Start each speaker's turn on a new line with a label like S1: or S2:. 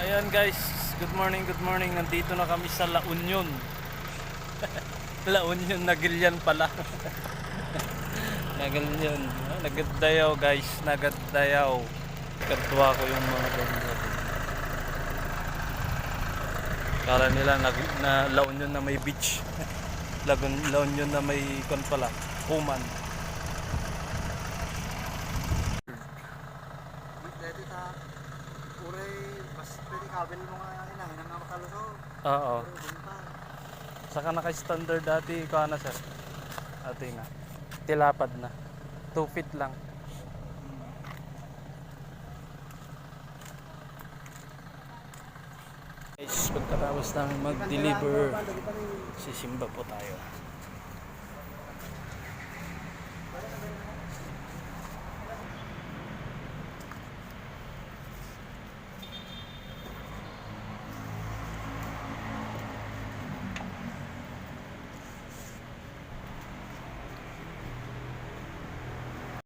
S1: Ayan guys, good morning, good morning. Nandito na kami sa La Union. La Union, Nagilian pala. Nagilian. Nagaddayaw guys, nagaddayaw. Kadwa ko yung mga ganyan. Kala nila na La Union na may beach. La Union na may kon pala, Kuman.
S2: Dito ta uray mas pwede kabel mo nga inahin nga makalusot.
S1: Oo. Saka naka-standard dati ko na sir. Ate na. Tilapad na. 2 feet lang. Guys, pagkatapos namin mag-deliver, sisimba po tayo.